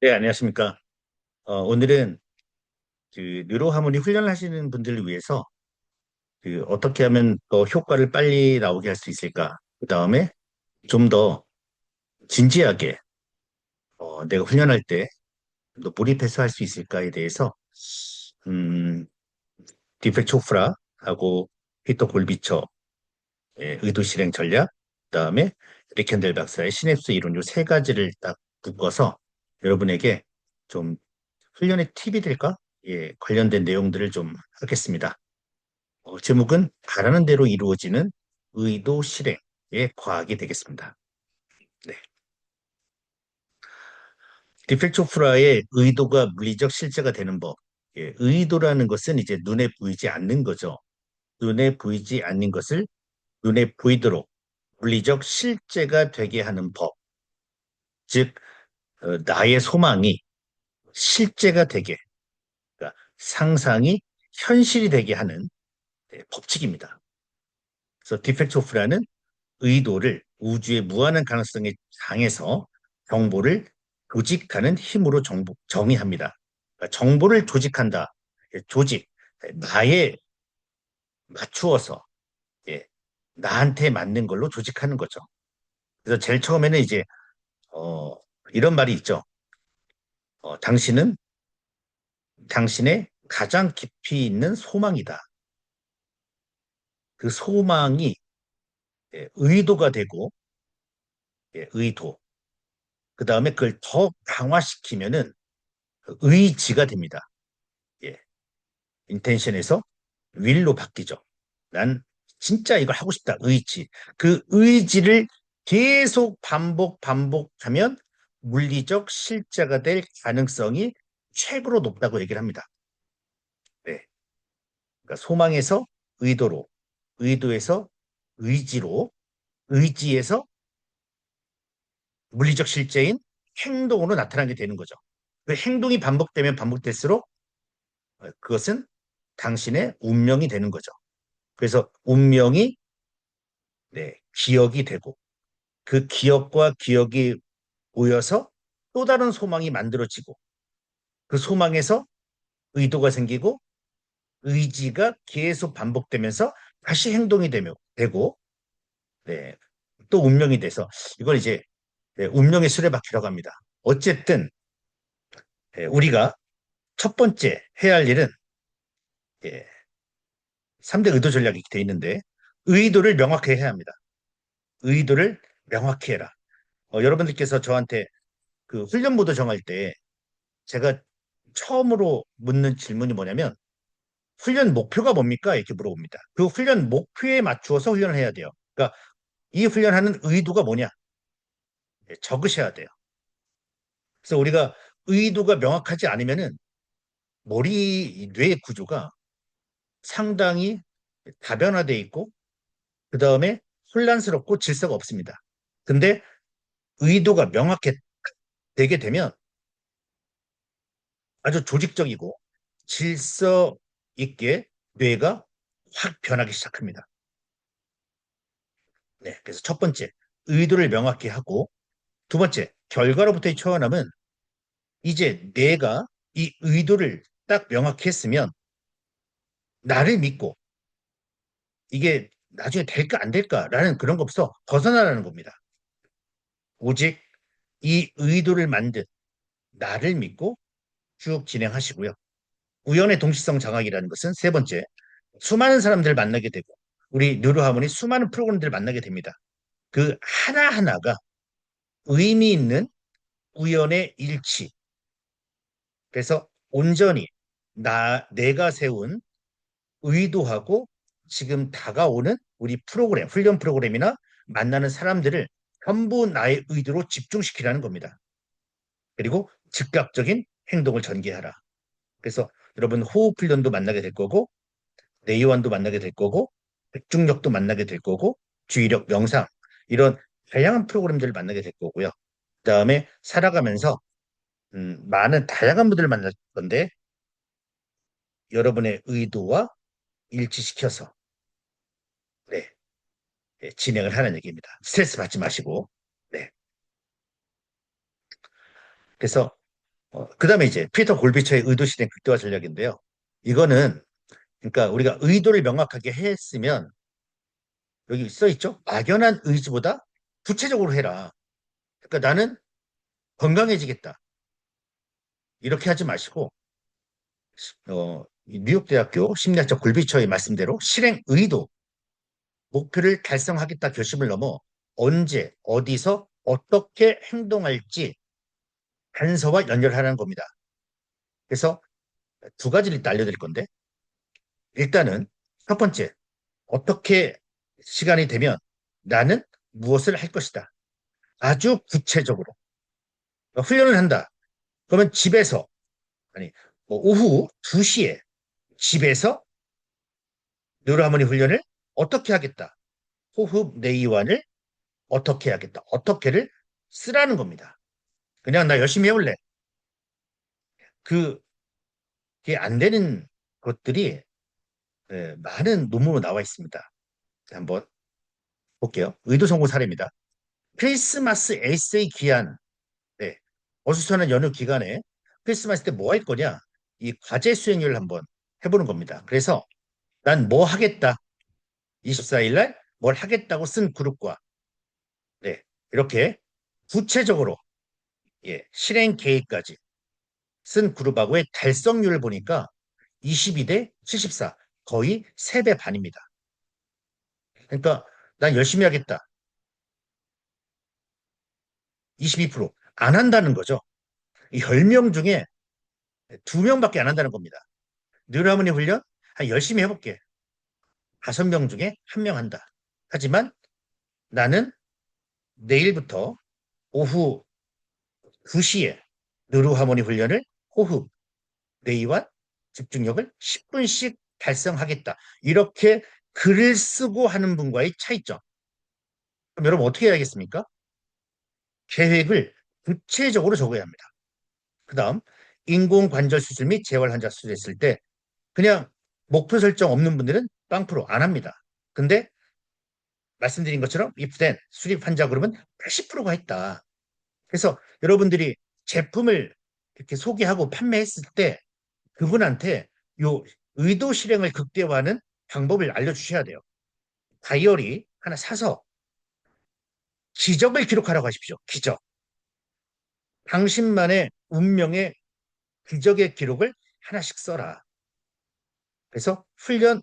네, 안녕하십니까. 오늘은 뉴로 하모니 훈련을 하시는 분들을 위해서 어떻게 하면 더 효과를 빨리 나오게 할 수 있을까? 그 다음에 좀 더 진지하게 내가 훈련할 때 더 몰입해서 할 수 있을까에 대해서 음, 디펙초프라하고 히터 골비처 의도 실행 전략, 그 다음에 리켄델 박사의 시냅스 이론 요 세 가지를 딱 묶어서 여러분에게 좀 훈련의 팁이 될까? 예, 관련된 내용들을 좀 하겠습니다. 제목은 바라는 대로 이루어지는 의도 실행의 과학이 되겠습니다. 네. 디펙초프라의 의도가 물리적 실제가 되는 법. 예, 의도라는 것은 이제 눈에 보이지 않는 거죠. 눈에 보이지 않는 것을 눈에 보이도록 물리적 실제가 되게 하는 법. 즉, 나의 소망이 실제가 되게, 그러니까 상상이 현실이 되게 하는 법칙입니다. 그래서 디펙초프라는 의도를 우주의 무한한 가능성에 당해서 정보를 조직하는 힘으로 정의합니다. 그러니까 정보를 조직한다. 예, 조직, 나에 맞추어서 예, 나한테 맞는 걸로 조직하는 거죠. 그래서 제일 처음에는 이제 어, 이런 말이 있죠. 당신은 당신의 가장 깊이 있는 소망이다. 그 소망이 의도가 되고 의도. 그 다음에 그걸 더 강화시키면은 의지가 됩니다. 예, 인텐션에서 윌로 바뀌죠. 난 진짜 이걸 하고 싶다. 의지. 그 의지를 계속 반복하면 물리적 실제가 될 가능성이 최고로 높다고 얘기를 합니다. 네. 그러니까 소망에서 의도로, 의도에서 의지로, 의지에서 물리적 실제인 행동으로 나타나게 되는 거죠. 그 행동이 반복되면 반복될수록 그것은 당신의 운명이 되는 거죠. 그래서 운명이 기억이 되고 그 기억과 기억이 모여서 또 다른 소망이 만들어지고 그 소망에서 의도가 생기고 의지가 계속 반복되면서 다시 행동이 되고 네, 또 운명이 돼서 이걸 이제 운명의 수레바퀴라고 합니다. 어쨌든 우리가 첫 번째 해야 할 일은 예, 3대 의도 전략이 되어 있는데 의도를 명확히 해야 합니다. 의도를 명확히 해라. 여러분들께서 저한테 그 훈련 모드 정할 때 제가 처음으로 묻는 질문이 뭐냐면 훈련 목표가 뭡니까? 이렇게 물어봅니다. 그 훈련 목표에 맞추어서 훈련을 해야 돼요. 그러니까 이 훈련하는 의도가 뭐냐? 적으셔야 돼요. 그래서 우리가 의도가 명확하지 않으면은 뇌의 구조가 상당히 다변화돼 있고 그 다음에 혼란스럽고 질서가 없습니다. 근데 의도가 명확해 되게 되면 아주 조직적이고 질서 있게 뇌가 확 변하기 시작합니다. 네, 그래서 첫 번째, 의도를 명확히 하고 두 번째, 결과로부터의 초연함은 이제 내가 이 의도를 딱 명확히 했으면 나를 믿고 이게 나중에 될까 안 될까라는 그런 거 없어 벗어나라는 겁니다. 오직 이 의도를 만든 나를 믿고 쭉 진행하시고요. 우연의 동시성 장악이라는 것은 세 번째, 수많은 사람들을 만나게 되고 우리 뉴로하모니 수많은 프로그램들을 만나게 됩니다. 그 하나하나가 의미 있는 우연의 일치. 그래서 온전히 내가 세운 의도하고 지금 다가오는 우리 프로그램, 훈련 프로그램이나 만나는 사람들을 전부 나의 의도로 집중시키라는 겁니다. 그리고 즉각적인 행동을 전개하라. 그래서 여러분 호흡 훈련도 만나게 될 거고, 내유환도 만나게 될 거고, 집중력도 만나게 될 거고, 주의력, 명상 이런 다양한 프로그램들을 만나게 될 거고요. 그다음에 살아가면서 많은 다양한 분들을 만날 건데 여러분의 의도와 일치시켜서 네, 진행을 하는 얘기입니다. 스트레스 받지 마시고 네. 그래서 그다음에 이제 피터 골비처의 의도 실행 극대화 전략인데요. 이거는 그러니까 우리가 의도를 명확하게 했으면 여기 써 있죠? 막연한 의지보다 구체적으로 해라. 그러니까 나는 건강해지겠다. 이렇게 하지 마시고 이 뉴욕대학교 심리학자 골비처의 말씀대로 실행 의도, 목표를 달성하겠다 결심을 넘어 언제, 어디서, 어떻게 행동할지 단서와 연결하라는 겁니다. 그래서 두 가지를 일단 알려드릴 건데 일단은 첫 번째, 어떻게 시간이 되면 나는 무엇을 할 것이다. 아주 구체적으로 훈련을 한다. 그러면 집에서 아니 뭐 오후 2시에 집에서 뉴로하모니 훈련을 어떻게 하겠다. 호흡 내이완을 어떻게 하겠다. 어떻게를 쓰라는 겁니다. 그냥 나 열심히 해볼래. 그게 안 되는 것들이 많은 논문으로 나와 있습니다. 한번 볼게요. 의도 성공 사례입니다. 크리스마스 에세이 기한, 네, 어수선한 연휴 기간에 크리스마스 때 뭐 할 거냐? 이 과제 수행률을 한번 해보는 겁니다. 그래서 난 뭐 하겠다. 24일 날 뭘 하겠다고 쓴 그룹과 네, 이렇게 구체적으로 실행 계획까지 쓴 그룹하고의 달성률을 보니까 22대 74, 거의 3배 반입니다. 그러니까 난 열심히 하겠다. 22%안 한다는 거죠. 10명 중에 2명밖에 안 한다는 겁니다. 뉴라모니 훈련 열심히 해볼게. 5명 중에 1명 한다. 하지만 나는 내일부터 오후 2시에 느루하모니 훈련을 호흡, 내의와 집중력을 10분씩 달성하겠다. 이렇게 글을 쓰고 하는 분과의 차이점. 그럼 여러분 어떻게 해야겠습니까? 계획을 구체적으로 적어야 합니다. 그 다음, 인공관절 수술 및 재활 환자 수술했을 때 그냥 목표 설정 없는 분들은 빵프로 안 합니다. 근데 말씀드린 것처럼 입된 수립 환자 그룹은 80%가 했다. 그래서 여러분들이 제품을 이렇게 소개하고 판매했을 때 그분한테 요 의도 실행을 극대화하는 방법을 알려주셔야 돼요. 다이어리 하나 사서 기적을 기록하라고 하십시오. 기적. 당신만의 운명의 기적의 기록을 하나씩 써라. 그래서 훈련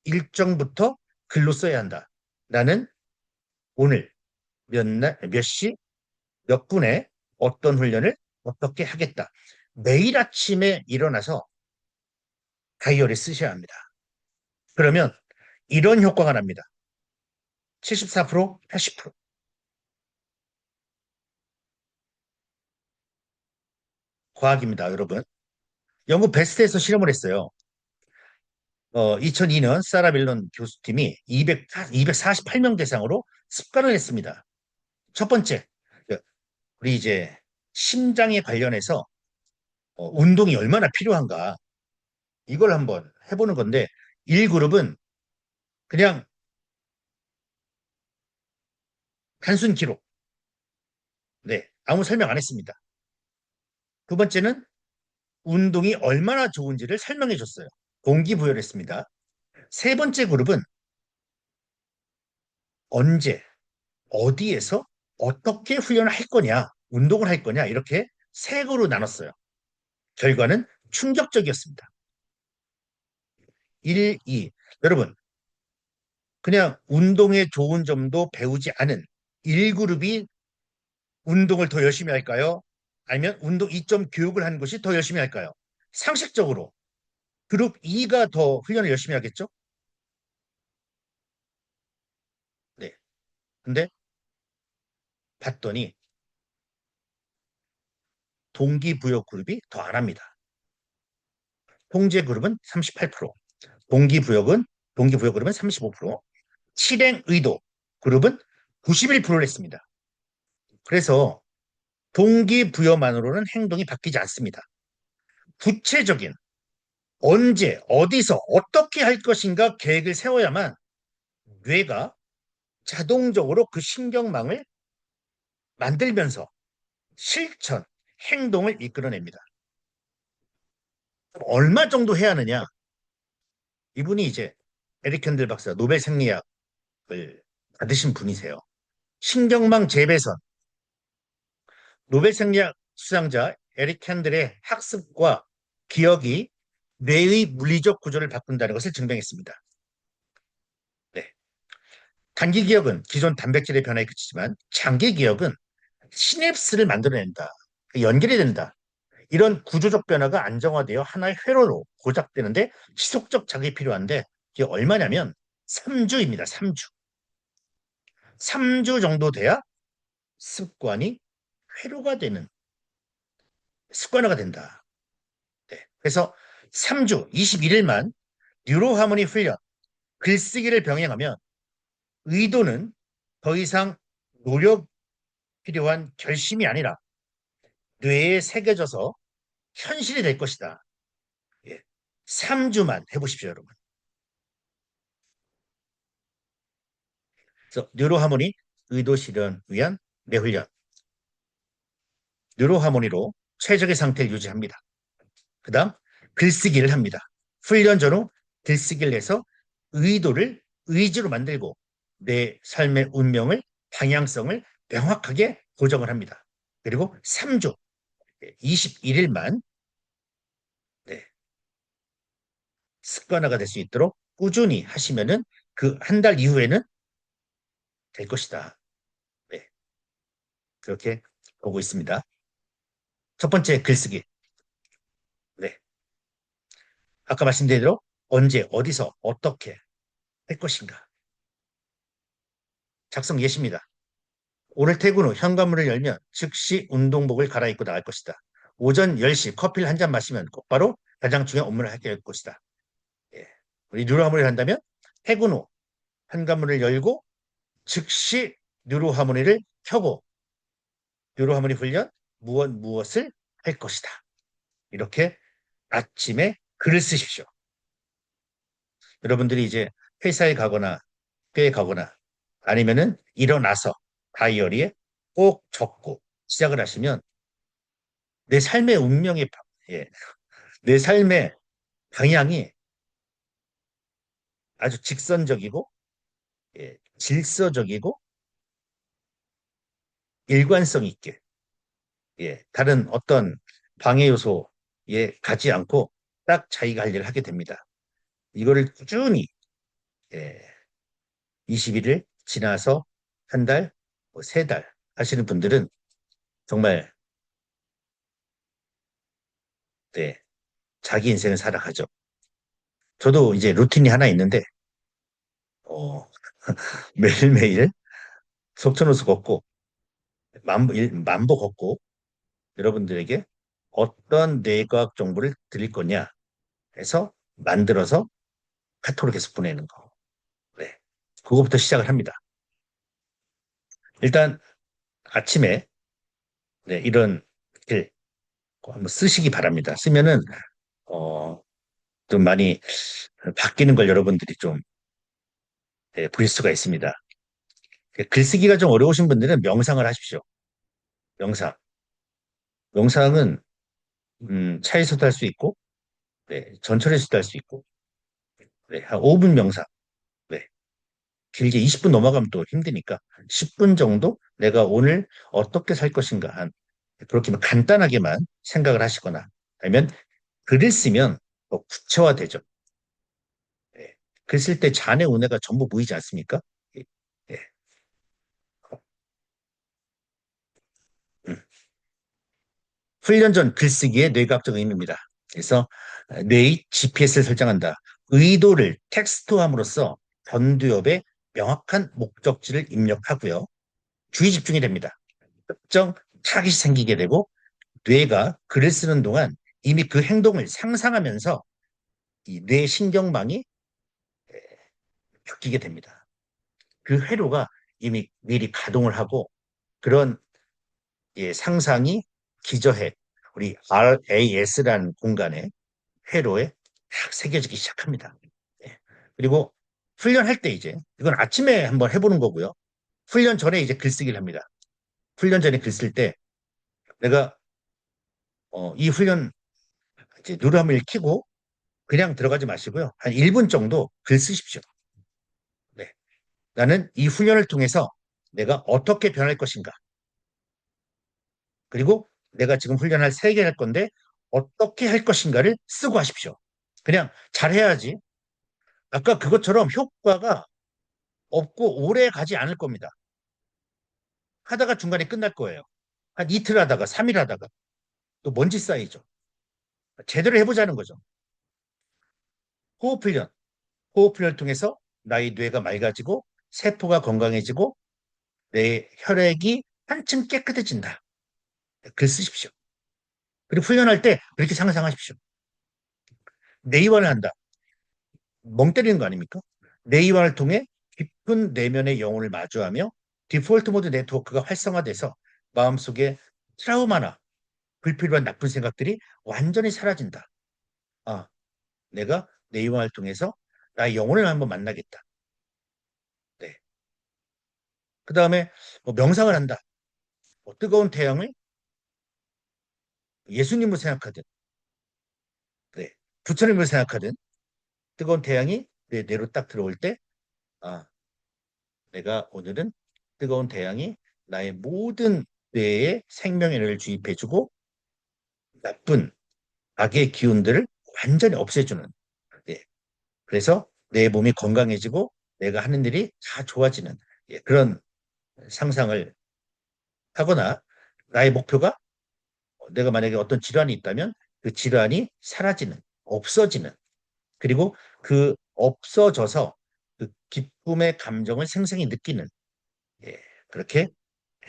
일정부터 글로 써야 한다. 나는 오늘 몇 날, 몇 시, 몇 분에 어떤 훈련을 어떻게 하겠다. 매일 아침에 일어나서 다이어리 쓰셔야 합니다. 그러면 이런 효과가 납니다. 74%, 80%. 과학입니다, 여러분. 영국 베스트에서 실험을 했어요. 2002년 사라 밀런 교수팀이 248명 대상으로 습관을 했습니다. 첫 번째, 그 우리 이제 심장에 관련해서 운동이 얼마나 필요한가 이걸 한번 해보는 건데 1그룹은 그냥 단순 기록, 네, 아무 설명 안 했습니다. 두 번째는 운동이 얼마나 좋은지를 설명해 줬어요. 동기부여를 했습니다. 세 번째 그룹은 언제, 어디에서 어떻게 훈련을 할 거냐, 운동을 할 거냐 이렇게 세 그룹으로 나눴어요. 결과는 충격적이었습니다. 1, 2. 여러분, 그냥 운동의 좋은 점도 배우지 않은 1그룹이 운동을 더 열심히 할까요? 아니면 운동 2점 교육을 하는 것이 더 열심히 할까요? 상식적으로 그룹 2가 더 훈련을 열심히 하겠죠? 네. 근데 봤더니 동기부여 그룹이 더 안 합니다. 통제 그룹은 38%, 동기부여은 동기부여 그룹은 35%, 실행 의도 그룹은 91%를 했습니다. 그래서 동기부여만으로는 행동이 바뀌지 않습니다. 구체적인 언제, 어디서, 어떻게 할 것인가 계획을 세워야만 뇌가 자동적으로 그 신경망을 만들면서 실천, 행동을 이끌어냅니다. 얼마 정도 해야 하느냐? 이분이 이제 에릭 핸들 박사 노벨 생리학을 받으신 분이세요. 신경망 재배선 노벨 생리학 수상자 에릭 핸들의 학습과 기억이 뇌의 물리적 구조를 바꾼다는 것을 증명했습니다. 네. 단기 기억은 기존 단백질의 변화에 그치지만 장기 기억은 시냅스를 만들어낸다. 연결이 된다. 이런 구조적 변화가 안정화되어 하나의 회로로 고작되는데 지속적 자극이 필요한데 이게 얼마냐면 3주입니다. 3주. 3주 정도 돼야 습관이 회로가 되는 습관화가 된다. 네. 그래서 3주, 21일만 뉴로하모니 훈련, 글쓰기를 병행하면 의도는 더 이상 노력 필요한 결심이 아니라 뇌에 새겨져서 현실이 될 것이다. 예. 3주만 해보십시오, 여러분. 그래서 뉴로하모니 의도 실현 위한 뇌훈련. 뉴로하모니로 최적의 상태를 유지합니다. 그 다음 글쓰기를 합니다. 훈련 전후 글쓰기를 해서 의도를 의지로 만들고 내 삶의 운명을 방향성을 명확하게 고정을 합니다. 그리고 3주 21일만 습관화가 될 수 있도록 꾸준히 하시면은 그 한 달 이후에는 될 것이다. 네, 그렇게 보고 있습니다. 첫 번째 글쓰기. 네, 아까 말씀드린 대로 언제 어디서 어떻게 할 것인가. 작성 예시입니다. 오늘 퇴근 후 현관문을 열면 즉시 운동복을 갈아입고 나갈 것이다. 오전 10시 커피를 한 잔 마시면 곧바로 가장 중요한 업무를 하게 될 것이다. 예. 우리 뉴로하모니를 한다면 퇴근 후 현관문을 열고 즉시 뉴로하모니를 켜고 뉴로하모니 훈련 무엇을 할 것이다. 이렇게 아침에 글을 쓰십시오. 여러분들이 이제 회사에 가거나 학교에 가거나 아니면은 일어나서 다이어리에 꼭 적고 시작을 하시면 내 삶의 운명이 예, 내 삶의 방향이 아주 직선적이고 질서적이고 일관성 있게 다른 어떤 방해 요소에 가지 않고 딱 자기가 할 일을 하게 됩니다. 이거를 꾸준히 예, 21일 지나서 한 달, 뭐 세 달 하시는 분들은 정말 네, 자기 인생을 살아가죠. 저도 이제 루틴이 하나 있는데 어, 매일매일 속천호수 걷고 만보 걷고 여러분들에게 어떤 뇌과학 정보를 드릴 거냐 해서 만들어서 카톡을 계속 보내는 거. 네. 그거부터 시작을 합니다. 일단 아침에 이런 글 한번 쓰시기 바랍니다. 쓰면은 어, 좀 많이 바뀌는 걸 여러분들이 좀 볼 수가 있습니다. 글쓰기가 좀 어려우신 분들은 명상을 하십시오. 명상. 명상은 차에서도 할 수 있고 전철에서도 할 수 있고 한 5분 명상. 네. 길게 20분 넘어가면 또 힘드니까 10분 정도 내가 오늘 어떻게 살 것인가 한 그렇게 간단하게만 생각을 하시거나 아니면 글을 쓰면 더 구체화되죠. 예. 글 쓸 때 잔의 운해가 전부 보이지 않습니까? 예. 예. 음. 훈련 전 글쓰기의 뇌과학적 의미입니다. 그래서 뇌의 GPS를 설정한다. 의도를 텍스트함으로써 전두엽에 명확한 목적지를 입력하고요. 주의 집중이 됩니다. 특정 타깃이 생기게 되고 뇌가 글을 쓰는 동안 이미 그 행동을 상상하면서 이 뇌 신경망이 바뀌게 됩니다. 그 회로가 이미 미리 가동을 하고 그런 상상이 기저해 우리 RAS라는 공간에 회로에 탁 새겨지기 시작합니다. 예. 그리고 훈련할 때 이제 이건 아침에 한번 해보는 거고요. 훈련 전에 이제 글쓰기를 합니다. 훈련 전에 글 쓸 때 내가 이 훈련 이제 누르함을 켜고 그냥 들어가지 마시고요. 한 1분 정도 글 쓰십시오. 네. 나는 이 훈련을 통해서 내가 어떻게 변할 것인가. 그리고 내가 지금 훈련할 3개 할 건데 어떻게 할 것인가를 쓰고 하십시오. 그냥 잘해야지. 아까 그것처럼 효과가 없고 오래 가지 않을 겁니다. 하다가 중간에 끝날 거예요. 한 이틀 하다가 3일 하다가 또 먼지 쌓이죠. 제대로 해보자는 거죠. 호흡 훈련. 호흡 훈련을 통해서 나의 뇌가 맑아지고 세포가 건강해지고 내 혈액이 한층 깨끗해진다. 글 쓰십시오. 그리고 훈련할 때 그렇게 상상하십시오. 내이완을 한다. 멍 때리는 거 아닙니까? 내이완을 통해 깊은 내면의 영혼을 마주하며 디폴트 모드 네트워크가 활성화돼서 마음속에 트라우마나 불필요한 나쁜 생각들이 완전히 사라진다. 아, 내가 내이완을 통해서 나의 영혼을 한번 만나겠다. 네. 그 다음에 뭐 명상을 한다. 뭐 뜨거운 태양을 예수님을 생각하든, 네. 부처님을 생각하든, 뜨거운 태양이 내 뇌로 딱 들어올 때, 아, 내가 오늘은 뜨거운 태양이 나의 모든 뇌에 생명에너지를 주입해주고 나쁜 악의 기운들을 완전히 없애주는. 예. 그래서 내 몸이 건강해지고 내가 하는 일이 다 좋아지는 예, 그런 상상을 하거나 나의 목표가 내가 만약에 어떤 질환이 있다면 그 질환이 사라지는, 없어지는 그리고 그 없어져서 그 기쁨의 감정을 생생히 느끼는 예, 그렇게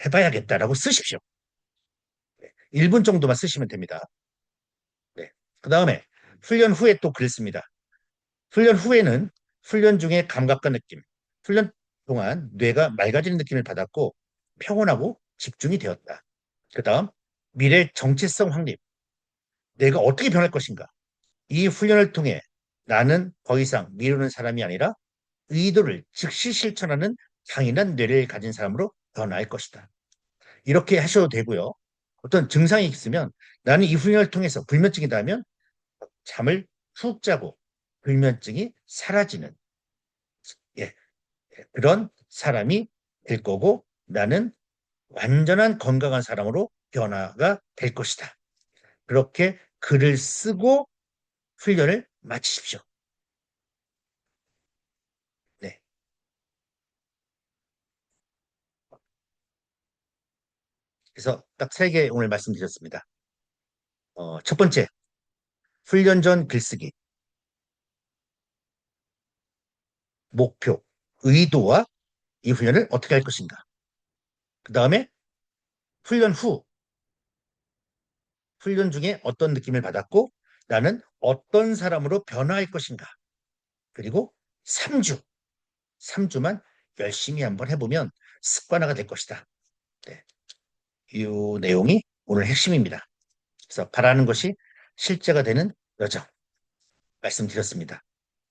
해봐야겠다라고 쓰십시오. 네, 1분 정도만 쓰시면 됩니다. 네. 그 다음에 훈련 후에 또 글 씁니다. 훈련 후에는 훈련 중에 감각과 느낌, 훈련 동안 뇌가 맑아지는 느낌을 받았고 평온하고 집중이 되었다. 그 다음 미래 정체성 확립, 내가 어떻게 변할 것인가. 이 훈련을 통해 나는 더 이상 미루는 사람이 아니라 의도를 즉시 실천하는 강인한 뇌를 가진 사람으로 변화할 것이다. 이렇게 하셔도 되고요. 어떤 증상이 있으면 나는 이 훈련을 통해서 불면증이다 하면 잠을 푹 자고 불면증이 사라지는 예, 그런 사람이 될 거고 나는 완전한 건강한 사람으로 변화가 될 것이다. 그렇게 글을 쓰고 훈련을 마치십시오. 네. 그래서 딱 3개 오늘 말씀드렸습니다. 첫 번째, 훈련 전 글쓰기, 목표, 의도와 이 훈련을 어떻게 할 것인가. 그 다음에 훈련 후, 훈련 중에 어떤 느낌을 받았고 나는 어떤 사람으로 변화할 것인가. 그리고 3주, 3주만 열심히 한번 해보면 습관화가 될 것이다. 네. 이 내용이 오늘 핵심입니다. 그래서 바라는 것이 실제가 되는 여정 말씀드렸습니다.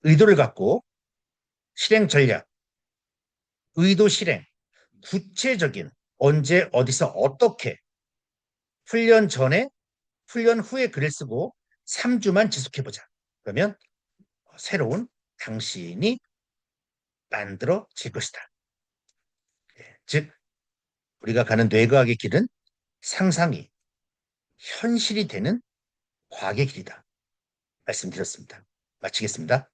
의도를 갖고 실행 전략, 의도 실행, 구체적인 언제 어디서 어떻게 훈련 전에 훈련 후에 글을 쓰고 3주만 지속해보자. 그러면 새로운 당신이 만들어질 것이다. 즉 우리가 가는 뇌과학의 길은 상상이 현실이 되는 과학의 길이다. 말씀드렸습니다. 마치겠습니다.